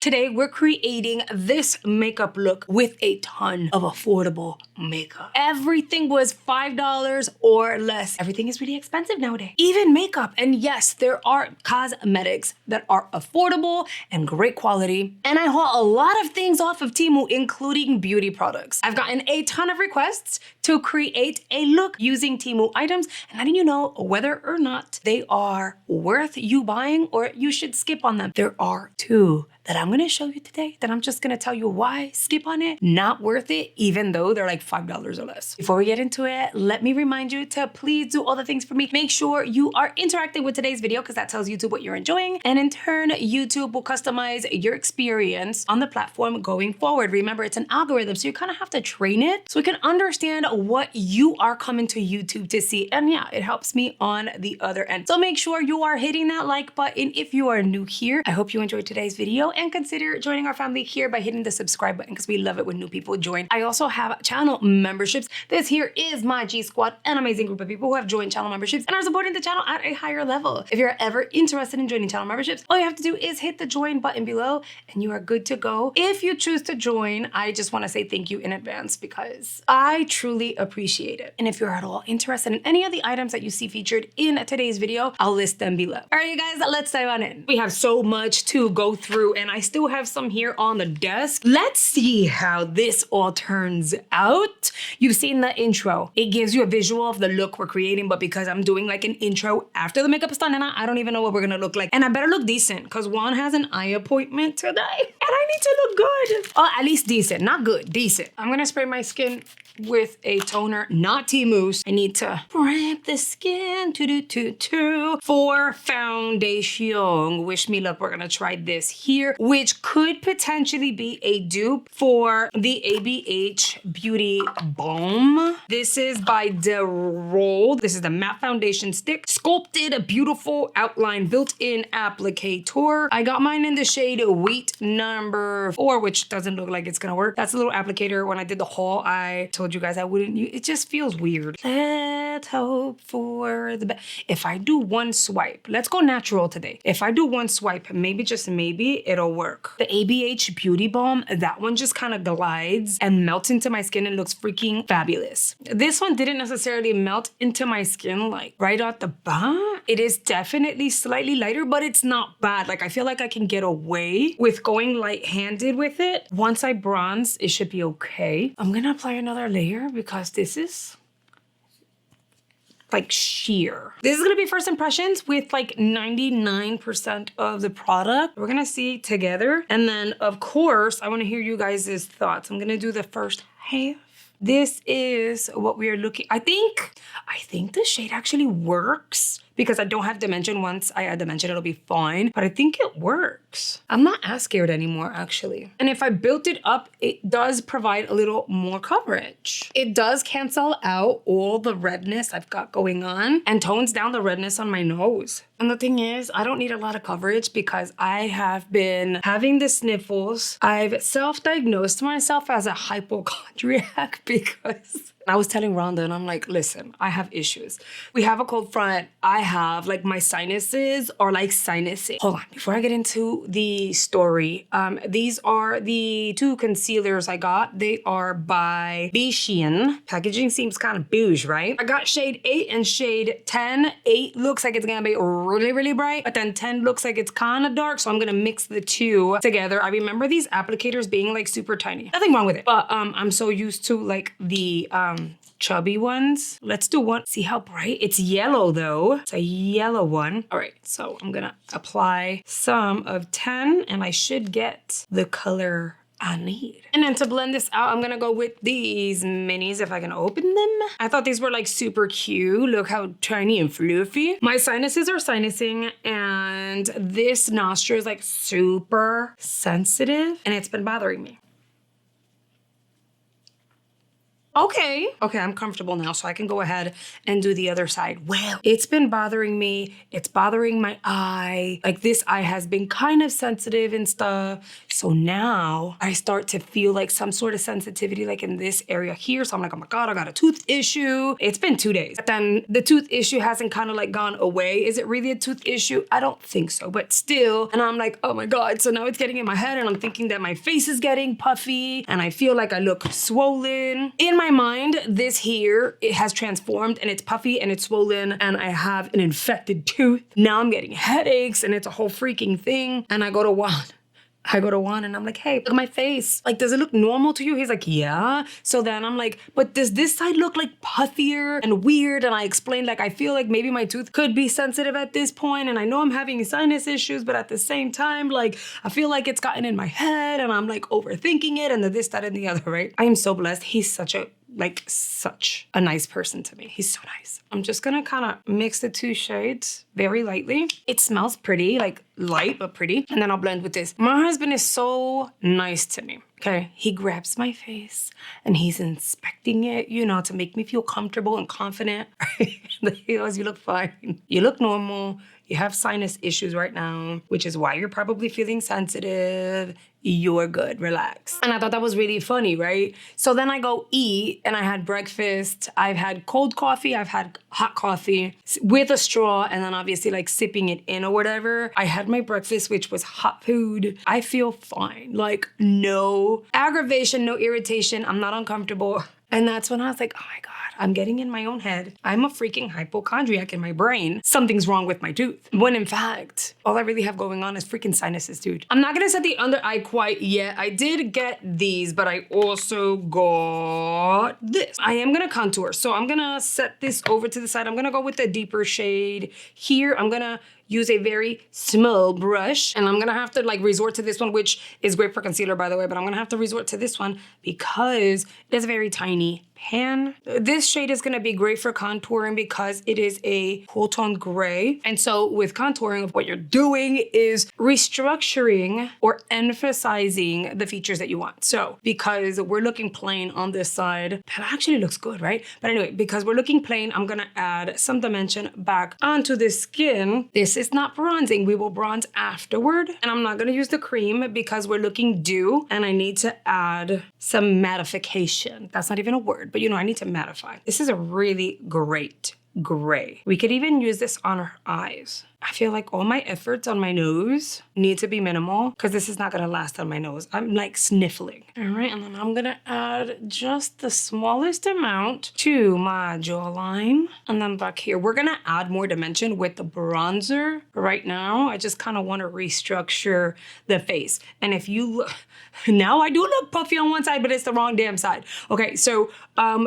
Today, we're creating this makeup look with a ton of affordable makeup. Everything was $5 or less. Everything is really expensive nowadays, even makeup. And yes, there are cosmetics that are affordable and great quality. And I haul a lot of things off of Temu, including beauty products. I've gotten a ton of requests to create a look using Temu items and letting you know whether or not they are worth you buying or you should skip on them. There are two that I'm gonna show you today that I'm just gonna tell you why skip on it, not worth it, even though they're like $5 or less. Before we get into it, let me remind you to please do all the things for me. Make sure you are interacting with today's video because that tells YouTube what you're enjoying. And in turn, YouTube will customize your experience on the platform going forward. Remember, it's an algorithm, so you kind of have to train it so we can understand what you are coming to YouTube to see. And yeah, it helps me on the other end. So make sure you are hitting that like button if you are new here. I hope you enjoyed today's video and consider joining our family here by hitting the subscribe button because we love it when new people join. I also have channel memberships. This here is my G Squad, an amazing group of people who have joined channel memberships and are supporting the channel at a higher level. If you're ever interested in joining channel memberships, all you have to do is hit the join button below and you are good to go. If you choose to join, I just want to say thank you in advance because I truly appreciate it. And if you're at all interested in any of the items that you see featured in today's video, I'll list them below. All right, you guys, let's dive on in. We have so much to go through and I still have some here on the desk. Let's see how this all turns out. You've seen the intro. It gives you a visual of the look we're creating, but because I'm doing like an intro after the makeup is done, and I don't even know what we're gonna look like. And I better look decent because Juan has an eye appointment today and I need to look good. Oh, at least decent, not good, decent. I'm gonna spray my skin with a toner, not Temu's. I need to prep the skin for foundation. Wish me luck. We're gonna try this here, which could potentially be a dupe for the ABH Beauty Balm. This is by Roll. This is the matte foundation stick, sculpted, a beautiful outline, built-in applicator. I got mine in the shade Wheat number 4, which doesn't look like it's gonna work. That's a little applicator. When I did the haul, I told you guys I wouldn't use it. Just feels weird. Let's hope for the best. If I do one swipe, let's go natural today. If I do one swipe, maybe just maybe it'll work. The ABH Beauty Balm, that one just kind of glides and melts into my skin and looks freaking fabulous. This one didn't necessarily melt into my skin like right out the bat. It is definitely slightly lighter, but it's not bad. Like I feel like I can get away with going light-handed with it. Once I bronze, it should be okay. I'm gonna apply another layer because this is like sheer. This is gonna be first impressions with like 99% of the product. We're gonna see together. And then of course, I wanna hear you guys' thoughts. I'm gonna do the first half. This is what we are looking. I think the shade actually works because I don't have dimension. Once I add dimension, it'll be fine, but I think it works. I'm not as scared anymore, actually. And if I built it up, it does provide a little more coverage. It does cancel out all the redness I've got going on and tones down the redness on my nose. And the thing is, I don't need a lot of coverage because I have been having the sniffles. I've self-diagnosed myself as a hypochondriac because I was telling Rhonda and I'm like, listen, I have issues. We have a cold front. I have like my sinuses are like sinusing. Hold on, before I get into the story, these are the two concealers I got. They are by Bishien. Packaging seems kind of bouge, right? I got shade 8 and shade 10. 8 looks like it's gonna be really, really bright, but then 10 looks like it's kind of dark. So I'm gonna mix the two together. I remember these applicators being like super tiny. Nothing wrong with it, but I'm so used to like the chubby ones. Let's do one. See how bright? It's yellow though. It's a yellow one. All right, so I'm gonna apply some of 10 and I should get the color I need. And then to blend this out, I'm gonna go with these minis if I can open them. I thought these were like super cute. Look how tiny and fluffy. My sinuses are sinusing and this nostril is like super sensitive and it's been bothering me. Okay, I'm comfortable now, so I can go ahead and do the other side. Well, it's been bothering me. It's bothering my eye. Like this eye has been kind of sensitive and stuff. So now I start to feel like some sort of sensitivity like in this area here. So I'm like, oh my God, I got a tooth issue. It's been 2 days. But then the tooth issue hasn't kind of like gone away. Is it really a tooth issue? I don't think so, but still. And I'm like, oh my God. So now it's getting in my head and I'm thinking that my face is getting puffy and I feel like I look swollen. In my mind, this here, it has transformed and it's puffy and it's swollen and I have an infected tooth. Now I'm getting headaches and it's a whole freaking thing. And I go to Juan and I'm like, hey, look at my face. Like, does it look normal to you? He's like, yeah. So then I'm like, but does this side look like puffier and weird? And I explained, like, I feel like maybe my tooth could be sensitive at this point, and I know I'm having sinus issues, but at the same time, like, I feel like it's gotten in my head and I'm like overthinking it and the this, that, and the other, right? I am so blessed. He's such a nice person to me. He's so nice. I'm just gonna kind of mix the two shades very lightly. It smells pretty, like light but pretty. And then I'll blend with this. My husband is so nice to me. Okay, he grabs my face and he's inspecting it, you know, to make me feel comfortable and confident. He goes, you look fine. You look normal. You have sinus issues right now, which is why you're probably feeling sensitive. You're good, relax. And I thought that was really funny, right? So then I go eat and I had breakfast. I've had cold coffee, I've had hot coffee with a straw, and then obviously like sipping it in or whatever. I had my breakfast, which was hot food. I feel fine, like no aggravation, no irritation. I'm not uncomfortable. And that's when I was like, oh my God, I'm getting in my own head. I'm a freaking hypochondriac in my brain. Something's wrong with my tooth. When in fact, all I really have going on is freaking sinuses, dude. I'm not gonna set the under eye quite yet. I did get these, but I also got this. I am gonna contour. So I'm gonna set this over to the side. I'm gonna go with the deeper shade here. I'm gonna use a very small brush, and I'm gonna have to like resort to this one, which is great for concealer, by the way, but I'm gonna have to resort to this one because it's very tiny pan. This shade is gonna be great for contouring because it is a cool tone gray. And so with contouring, what you're doing is restructuring or emphasizing the features that you want. So because we're looking plain on this side, that actually looks good, right? But anyway, because we're looking plain, I'm gonna add some dimension back onto the skin. This is not bronzing. We will bronze afterward. And I'm not gonna use the cream because we're looking dew and I need to add some mattification. That's not even a word, but you know, I need to mattify. This is a really great gray. We could even use this on our eyes. I feel like all my efforts on my nose need to be minimal because this is not gonna last on my nose. I'm like sniffling. All right, and then I'm gonna add just the smallest amount to my jawline. And then back here, we're gonna add more dimension with the bronzer. Right now, I just kind of wanna restructure the face. And if you look, now I do look puffy on one side, but it's the wrong damn side. Okay, so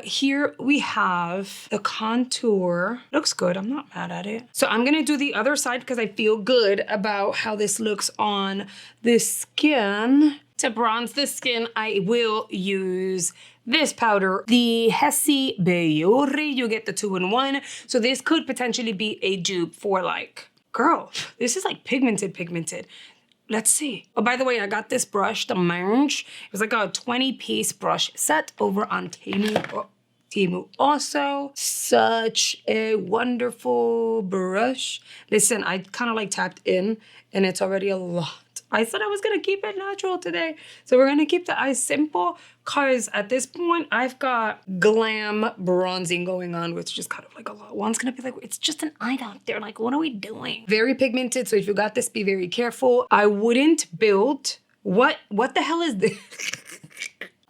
here we have the contour. Looks good, I'm not mad at it. So I'm gonna do the other side because I feel good about how this looks on the skin. To bronze the skin, I will use this powder, the Hesse Bayori. You get the 2-in-1. So this could potentially be a dupe for like, girl, this is like pigmented. Let's see. Oh, by the way, I got this brush, the Mange. It was like a 20-piece brush set over on TEMU. TEMU also. Such a wonderful brush. Listen, I kind of like tapped in and it's already a lot. I said I was gonna keep it natural today. So we're gonna keep the eyes simple because at this point I've got glam bronzing going on, which is kind of like a lot. One's gonna be like, it's just an eye out there. Like, what are we doing? Very pigmented, so if you got this, be very careful. I wouldn't build, what the hell is this?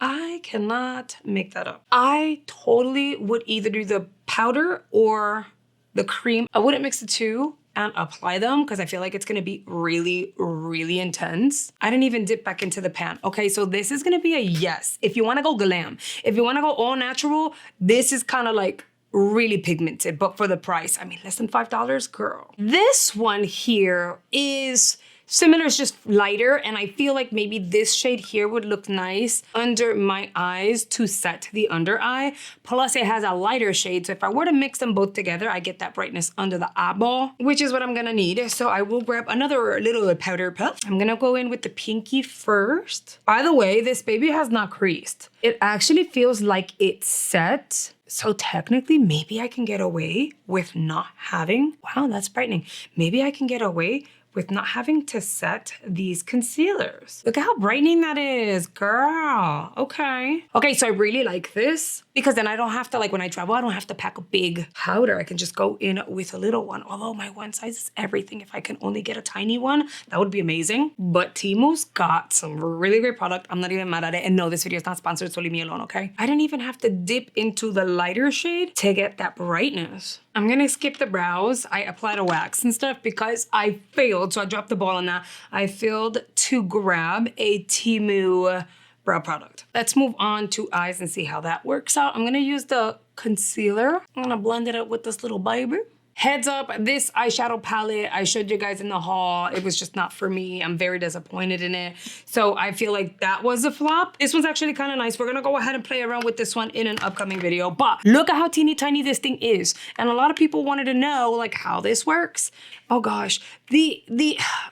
I cannot make that up. I totally would either do the powder or the cream. I wouldn't mix the two and apply them because I feel like it's gonna be really, really intense. I didn't even dip back into the pan. Okay, so this is gonna be a yes. If you wanna go glam, if you wanna go all natural, this is kind of like really pigmented, but for the price, I mean, less than $5, girl. This one here is Similar, is just lighter, and I feel like maybe this shade here would look nice under my eyes to set the under eye. Plus it has a lighter shade, so if I were to mix them both together, I get that brightness under the eyeball, which is what I'm gonna need. So I will grab another little powder puff. I'm gonna go in with the pinky first. By the way, this baby has not creased. It actually feels like it's set. So technically, maybe I can get away with not having, wow, that's brightening. Maybe I can get away with not having to set these concealers. Look at how brightening that is, girl. Okay. Okay, so I really like this because then I don't have to, like when I travel, I don't have to pack a big powder. I can just go in with a little one. Although my one size is everything. If I can only get a tiny one, that would be amazing. But Temu's got some really great product. I'm not even mad at it. And no, this video is not sponsored, so leave me alone, okay? I didn't even have to dip into the lighter shade to get that brightness. I'm gonna skip the brows. I applied a wax and stuff because I failed, so I dropped the ball on that. I failed to grab a Temu brow product. Let's move on to eyes and see how that works out. I'm gonna use the concealer. I'm gonna blend it up with this little baby. Heads up, this eyeshadow palette I showed you guys in the haul, it was just not for me. I'm very disappointed in it. So I feel like that was a flop. This one's actually kind of nice. We're gonna go ahead and play around with this one in an upcoming video. But look at how teeny tiny this thing is. And a lot of people wanted to know like how this works. Oh gosh, the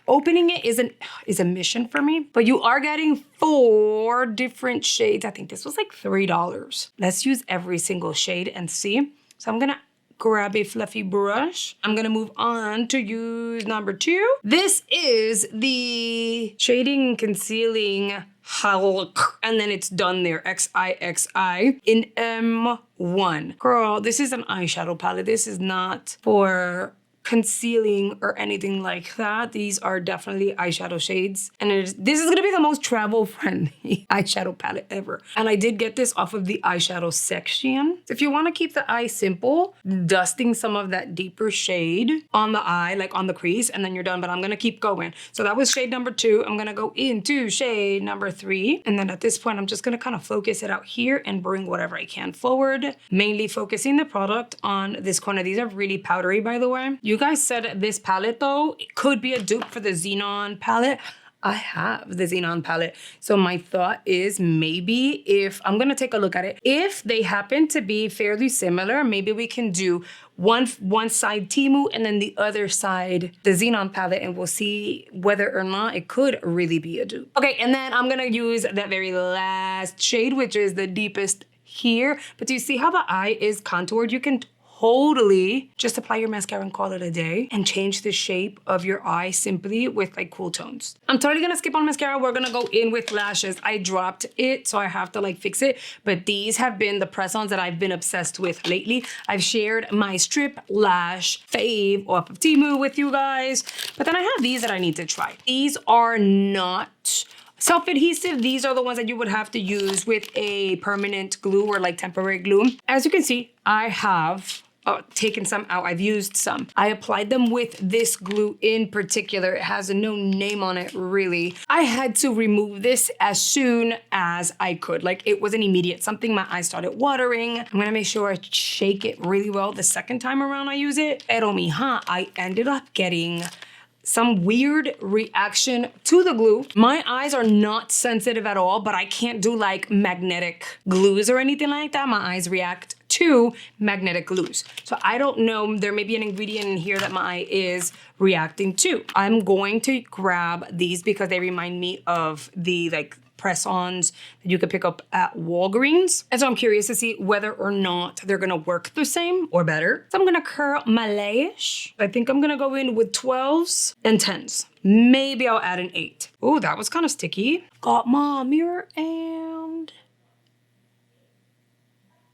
opening it is a mission for me. But you are getting 4 different shades. I think this was like $3. Let's use every single shade and see. So I'm gonna grab a fluffy brush. I'm gonna move on to use number 2. This is the Shading Concealing Hulk, and then it's done there, XIXI in M1. Girl, this is an eyeshadow palette. This is not for concealing or anything like that. These are definitely eyeshadow shades. And this is gonna be the most travel friendly eyeshadow palette ever. And I did get this off of the eyeshadow section. If you wanna keep the eye simple, dusting some of that deeper shade on the eye, like on the crease, and then you're done, but I'm gonna keep going. So that was shade number 2. I'm gonna go into shade number 3. And then at this point, I'm just gonna kind of focus it out here and bring whatever I can forward, mainly focusing the product on this corner. These are really powdery, by the way. You guys said this palette though, it could be a dupe for the Xenon palette. I have the Xenon palette. So my thought is maybe if, I'm gonna take a look at it. If they happen to be fairly similar, maybe we can do one side Temu and then the other side the Xenon palette, and we'll see whether or not it could really be a dupe. Okay, and then I'm gonna use that very last shade, which is the deepest here. But do you see how the eye is contoured? You can totally just apply your mascara and call it a day and change the shape of your eye simply with like cool tones. I'm totally gonna skip on mascara. We're gonna go in with lashes. I dropped it, so I have to like fix it. But these have been the press-ons that I've been obsessed with lately. I've shared my strip lash fave off of Temu with you guys. But then I have these that I need to try. These are not self-adhesive. These are the ones that you would have to use with a permanent glue or like temporary glue. As you can see, I have taken some out. I've used some. I applied them with this glue in particular. It has no name on it, really. I had to remove this as soon as I could. Like, it was an immediate something. My eyes started watering. I'm gonna make sure I shake it really well the second time around I use it. Pero mija, I ended up getting some weird reaction to the glue. My eyes are not sensitive at all, but I can't do like magnetic glues or anything like that. My eyes react to magnetic glues. So I don't know, there may be an ingredient in here that my eye is reacting to. I'm going to grab these because they remind me of the like press-ons that you could pick up at Walgreens. And so I'm curious to see whether or not they're gonna work the same or better. So I'm gonna curl my lash. I think I'm gonna go in with 12s and 10s. Maybe I'll add an 8. Oh, that was kind of sticky. Got my mirror and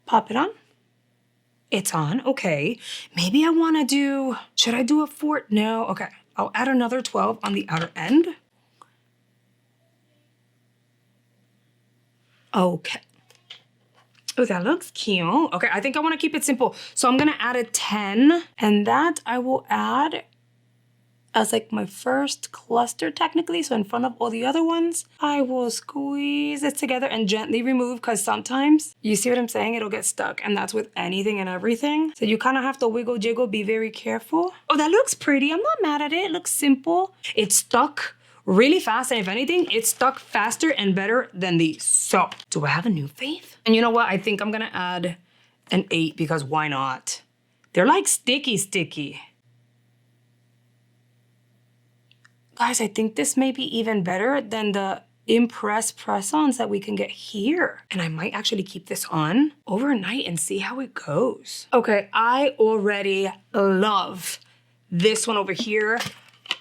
pop it on. It's on, okay. Maybe I wanna do, should I do a 4? No, okay. I'll add another 12 on the outer end. Okay. Oh, that looks cute. Okay, I think I wanna keep it simple. So I'm gonna add a 10, and that I will add as like my first cluster technically. So in front of all the other ones, I will squeeze it together and gently remove, because sometimes, you see what I'm saying? It'll get stuck, and that's with anything and everything. So you kind of have to wiggle jiggle, be very careful. Oh, that looks pretty. I'm not mad at it. It looks simple. It's stuck really fast, and if anything, it's stuck faster and better than these. So, do I have a new fave? And you know what? I think I'm gonna add an 8, because why not? They're like sticky. Guys, I think this may be even better than the Impress press-ons that we can get here. And I might actually keep this on overnight and see how it goes. Okay, I already love this one over here.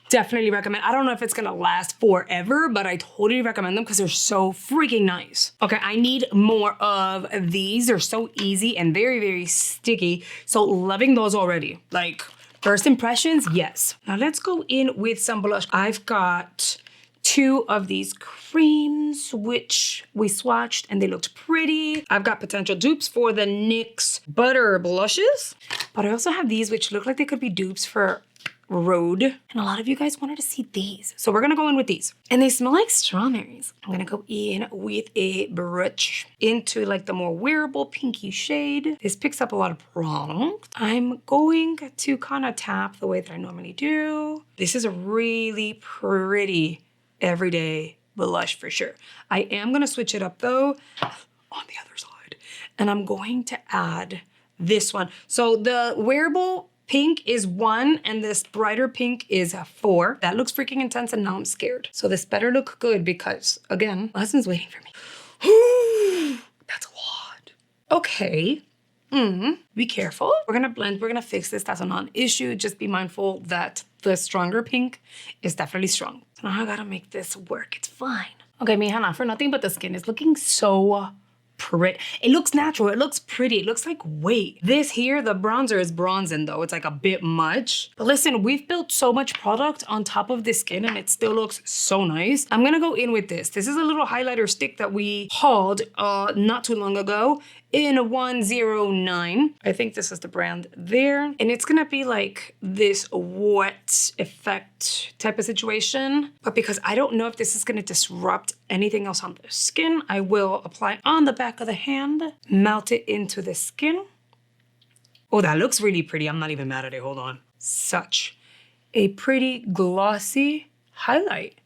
Definitely recommend. I don't know if it's gonna last forever, but I totally recommend them because they're so freaking nice. Okay, I need more of these. They're so easy and very, very sticky. So loving those already. Like, first impressions, yes. Now let's go in with some blush. I've got 2 of these creams, which we swatched and they looked pretty. I've got potential dupes for the NYX Butter blushes, but I also have these which look like they could be dupes for Rhode. And a lot of you guys wanted to see these. So we're gonna go in with these. And they smell like strawberries. I'm gonna go in with a brush into like the more wearable pinky shade. This picks up a lot of product. I'm going to kind of tap the way that I normally do. This is a really pretty everyday blush for sure. I am gonna switch it up though on the other side. And I'm going to add this one. So the wearable pink is 1 and this brighter pink is 4. That looks freaking intense and now I'm scared. So this better look good because, again, my husband's waiting for me. That's a lot. Okay. Be careful. We're gonna blend, we're gonna fix this. That's a non-issue. Just be mindful that the stronger pink is definitely strong. So now I gotta make this work. It's fine. Okay, mija, not for nothing, but the skin is looking so pretty. It looks natural. It looks pretty. It looks like weight. This here, the bronzer is bronzing though. It's like a bit much. But listen, we've built so much product on top of this skin and it still looks so nice. I'm gonna go in with this. This is a little highlighter stick that we hauled not too long ago in 109. I think this is the brand there. And it's gonna be like this wet effect type of situation. But because I don't know if this is gonna disrupt anything else on the skin, I will apply on the back of the hand, melt it into the skin. Oh, that looks really pretty. I'm not even mad at it. Hold on. Such a pretty glossy highlight.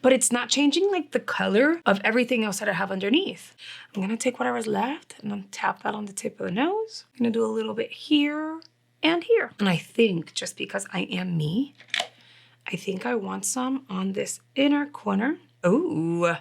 But it's not changing like the color of everything else that I have underneath. I'm gonna take whatever's left and then tap that on the tip of the nose. I'm gonna do a little bit here and here. And I think, just because I am me, I think I want some on this inner corner. Ooh.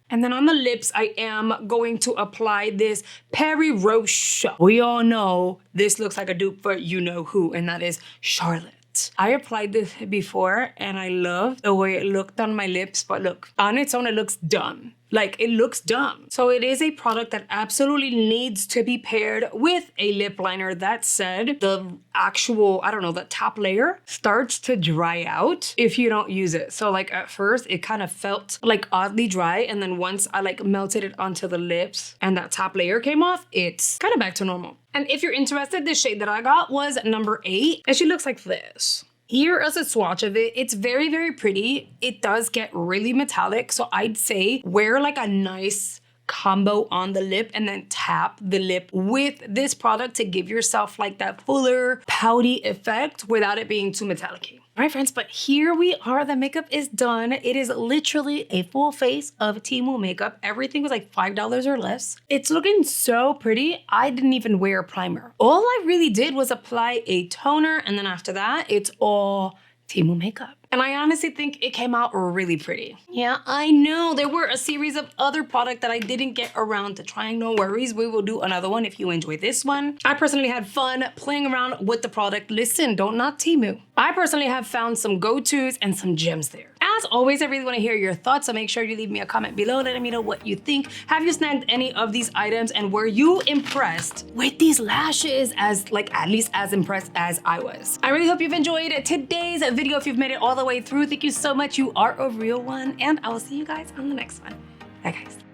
And then on the lips, I am going to apply this Peri Roche. We all know this looks like a dupe for you know who, and that is Charlotte. I applied this before and I love the way it looked on my lips, but look, on its own, it looks dumb. Like, it looks dumb. So it is a product that absolutely needs to be paired with a lip liner. That said, the actual, I don't know, the top layer starts to dry out if you don't use it. So like at first, it kind of felt like oddly dry. And then once I like melted it onto the lips and that top layer came off, it's kind of back to normal. And if you're interested, the shade that I got was number 8. And she looks like this. Here is a swatch of it. It's very, very pretty. It does get really metallic. So I'd say wear like a nice combo on the lip and then tap the lip with this product to give yourself like that fuller, pouty effect without it being too metallic-y. All right, friends, but here we are. The makeup is done. It is literally a full face of TEMU makeup. Everything was like $5 or less. It's looking so pretty. I didn't even wear a primer. All I really did was apply a toner, and then after that, it's all TEMU makeup. And I honestly think it came out really pretty. Yeah, I know there were a series of other products that I didn't get around to trying. No worries, we will do another one if you enjoy this one. I personally had fun playing around with the product. Listen, don't knock TEMU. I personally have found some go-tos and some gems there. As always, I really want to hear your thoughts, so make sure you leave me a comment below letting me know what you think. Have you snagged any of these items, and were you impressed with these lashes as like at least as impressed as I was? I really hope you've enjoyed today's video. If you've made it all the way through, thank you so much. You are a real one, and I will see you guys on the next one. Bye guys.